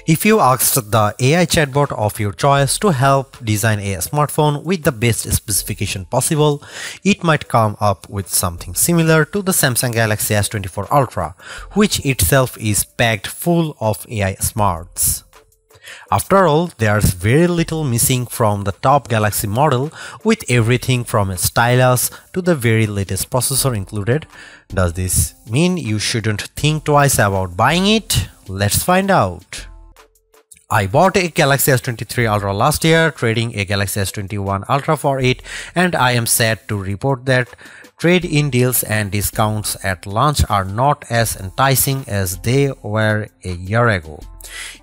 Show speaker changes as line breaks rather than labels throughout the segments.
If you asked the AI chatbot of your choice to help design a smartphone with the best specification possible, it might come up with something similar to the Samsung Galaxy S24 Ultra, which itself is packed full of AI smarts. After all, there's very little missing from the top Galaxy model, with everything from a stylus to the very latest processor included. Does this mean you shouldn't think twice about buying it? Let's find out. I bought a Galaxy S23 Ultra last year, trading a Galaxy S21 Ultra for it, and I am sad to report that trade-in deals and discounts at launch are not as enticing as they were a year ago.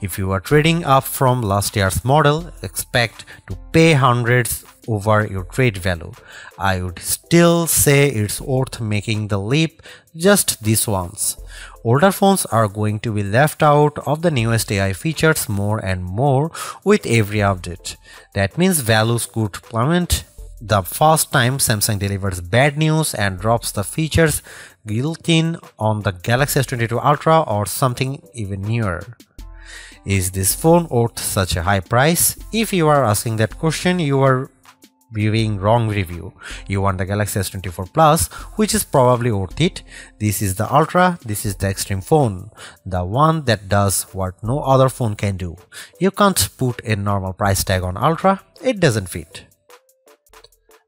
If you are trading up from last year's model, expect to pay hundreds over your trade value. I would still say it's worth making the leap just this once. Older phones are going to be left out of the newest AI features more and more with every update. That means values could plummet the first time Samsung delivers bad news and drops the features built in on the Galaxy S22 Ultra or something even newer. Is this phone worth such a high price? If you are asking that question, you are viewing wrong review. You want the Galaxy S24 Plus, which is probably worth it. This is the Ultra, this is the extreme phone, the one that does what no other phone can do. You can't put a normal price tag on Ultra, it doesn't fit.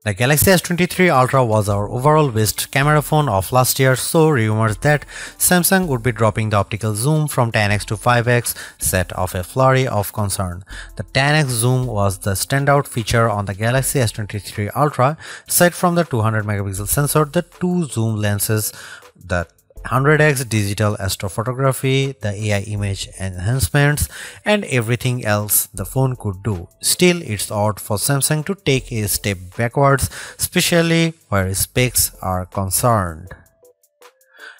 The Galaxy S23 Ultra was our overall best camera phone of last year, so rumors that Samsung would be dropping the optical zoom from 10x to 5x set off a flurry of concern. The 10x zoom was the standout feature on the Galaxy S23 Ultra. Aside from the 200 megapixel sensor, the two zoom lenses, the 100x digital astrophotography, the AI image enhancements, and everything else the phone could do. Still, it's odd for Samsung to take a step backwards, especially where specs are concerned.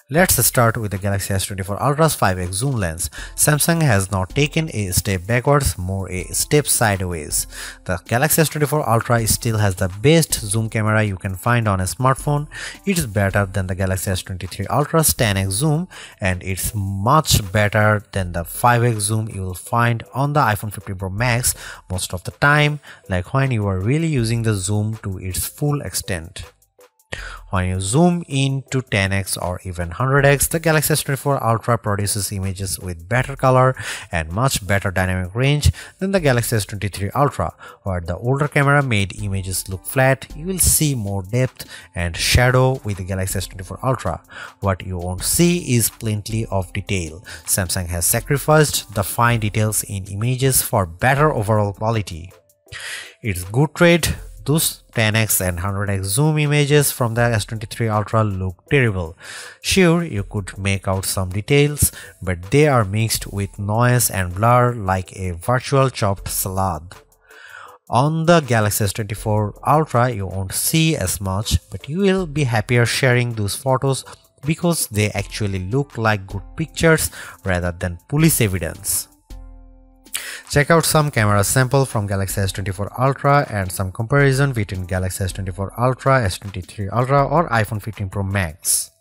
Let's start with the Galaxy S24 Ultra's 5x zoom lens. Samsung has not taken a step backwards, more a step sideways. The Galaxy S24 Ultra still has the best zoom camera you can find on a smartphone. It's better than the Galaxy S23 Ultra's 10x zoom, and it's much better than the 5x zoom you will find on the iPhone 15 Pro Max most of the time, like when you are really using the zoom to its full extent. When you zoom in to 10x or even 100x, the Galaxy S24 Ultra produces images with better color and much better dynamic range than the Galaxy S23 Ultra. Where the older camera made images look flat, you will see more depth and shadow with the Galaxy S24 Ultra. What you won't see is plenty of detail. Samsung has sacrificed the fine details in images for better overall quality. It's good trade. Those 10x and 100x zoom images from the S23 Ultra look terrible. Sure, you could make out some details, but they are mixed with noise and blur like a virtual chopped salad. On the Galaxy S24 Ultra, you won't see as much, but you will be happier sharing those photos because they actually look like good pictures rather than police evidence. Check out some camera sample from Galaxy S24 Ultra and some comparison between Galaxy S24 Ultra, S23 Ultra or iPhone 15 Pro Max.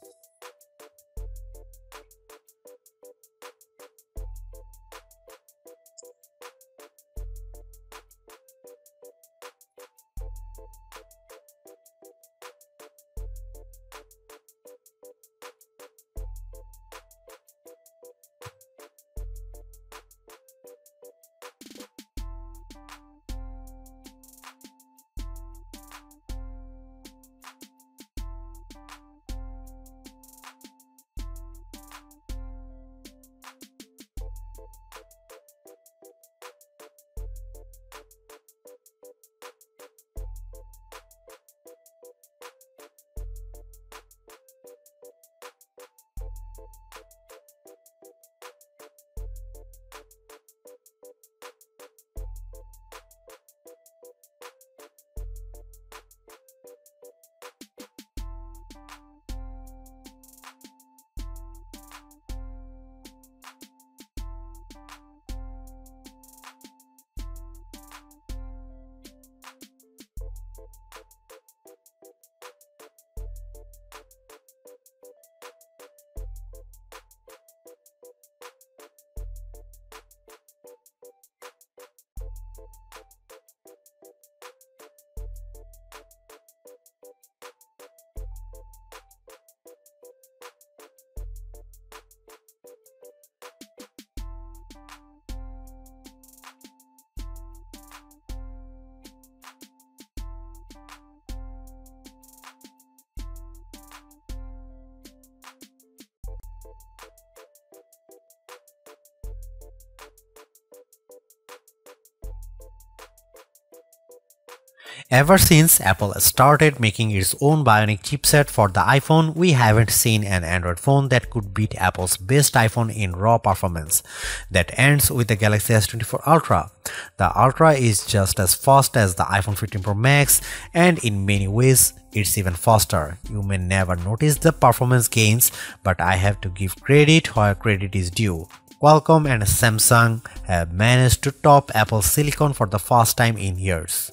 Ever since Apple started making its own Bionic chipset for the iPhone, we haven't seen an Android phone that could beat Apple's best iPhone in raw performance. That ends with the Galaxy S24 Ultra. The Ultra is just as fast as the iPhone 15 Pro Max, and in many ways, it's even faster. You may never notice the performance gains, but I have to give credit where credit is due. Qualcomm and Samsung have managed to top Apple's silicon for the first time in years.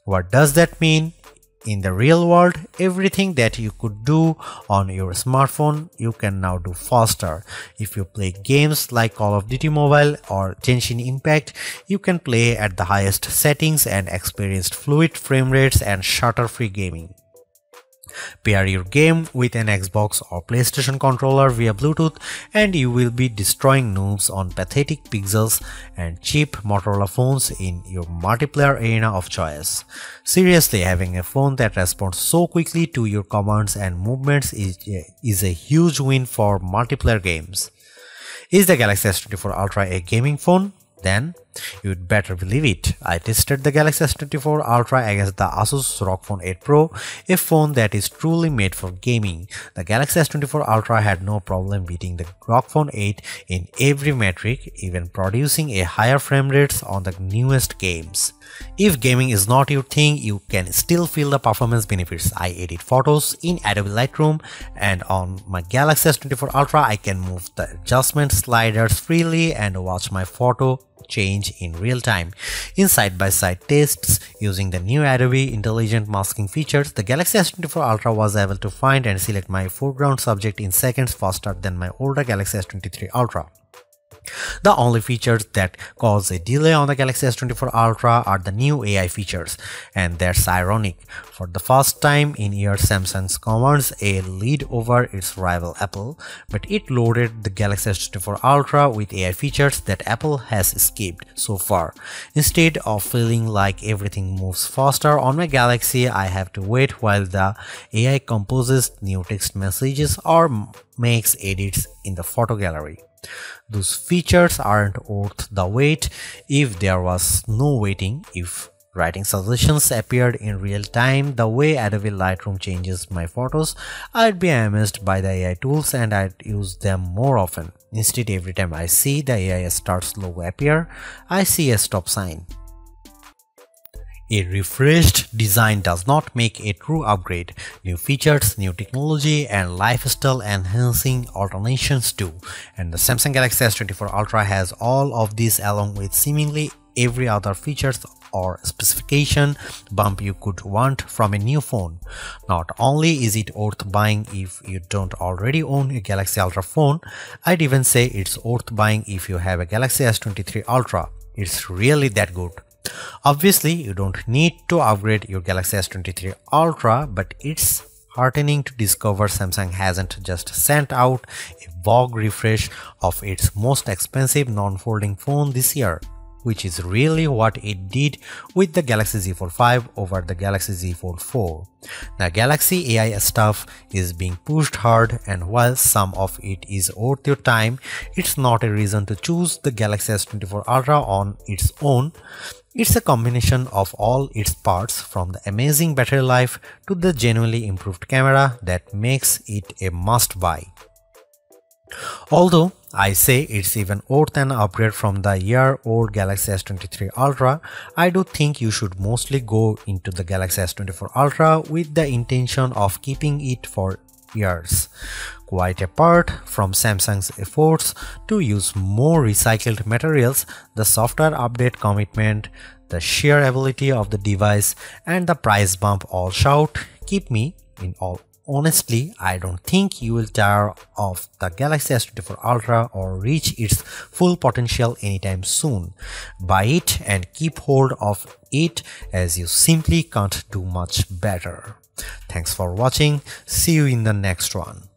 What does that mean? In the real world, everything that you could do on your smartphone, you can now do faster. If you play games like Call of Duty Mobile or Genshin Impact, you can play at the highest settings and experience fluid frame rates and stutter-free gaming. Pair your game with an Xbox or PlayStation controller via Bluetooth and you will be destroying noobs on pathetic pixels and cheap Motorola phones in your multiplayer arena of choice. Seriously, having a phone that responds so quickly to your commands and movements is a huge win for multiplayer games. Is the Galaxy S24 Ultra a gaming phone? Then you'd better believe it. I tested the Galaxy S24 Ultra against the Asus ROG Phone 8 Pro, a phone that is truly made for gaming. The Galaxy S24 Ultra had no problem beating the ROG Phone 8 in every metric, even producing a higher frame rates on the newest games. If gaming is not your thing, you can still feel the performance benefits. I edit photos in Adobe Lightroom, and on my Galaxy S24 Ultra I can move the adjustment sliders freely and watch my photo change in real time. In side-by-side tests using the new Adobe Intelligent Masking features, the Galaxy S24 Ultra was able to find and select my foreground subject in seconds faster than my older Galaxy S23 Ultra. The only features that cause a delay on the Galaxy S24 Ultra are the new AI features, and that's ironic. For the first time in years, Samsung's commands a lead over its rival Apple, but it loaded the Galaxy S24 Ultra with AI features that Apple has skipped so far. Instead of feeling like everything moves faster on my Galaxy, I have to wait while the AI composes new text messages or makes edits in the photo gallery. Those features aren't worth the wait if there was no waiting. If writing suggestions appeared in real time the way Adobe Lightroom changes my photos, I'd be amazed by the AI tools and I'd use them more often. Instead, every time I see the AI starts logo appear, I see a stop sign. A refreshed design does not make a true upgrade. New features, new technology, and lifestyle enhancing alternations do. And the Samsung Galaxy S24 Ultra has all of these along with seemingly every other features or specification bump you could want from a new phone. Not only is it worth buying if you don't already own a Galaxy Ultra phone, I'd even say it's worth buying if you have a Galaxy S23 Ultra. It's really that good. Obviously, you don't need to upgrade your Galaxy S23 Ultra, but it's heartening to discover Samsung hasn't just sent out a vogue refresh of its most expensive non-folding phone this year, which is really what it did with the Galaxy Z Fold 5 over the Galaxy Z Fold 4. The Galaxy AI stuff is being pushed hard, and while some of it is worth your time, it's not a reason to choose the Galaxy S24 Ultra on its own. It's a combination of all its parts, from the amazing battery life to the genuinely improved camera, that makes it a must-buy. Although I say it's even worth an upgrade from the year-old Galaxy S23 Ultra, I do think you should mostly go into the Galaxy S24 Ultra with the intention of keeping it for years. Quite apart from Samsung's efforts to use more recycled materials, the software update commitment, the sheer ability of the device, and the price bump all shout, keep me in all. Honestly, I don't think you will tire of the Galaxy S24 Ultra or reach its full potential anytime soon. Buy it and keep hold of it, as you simply can't do much better. Thanks for watching. See you in the next one.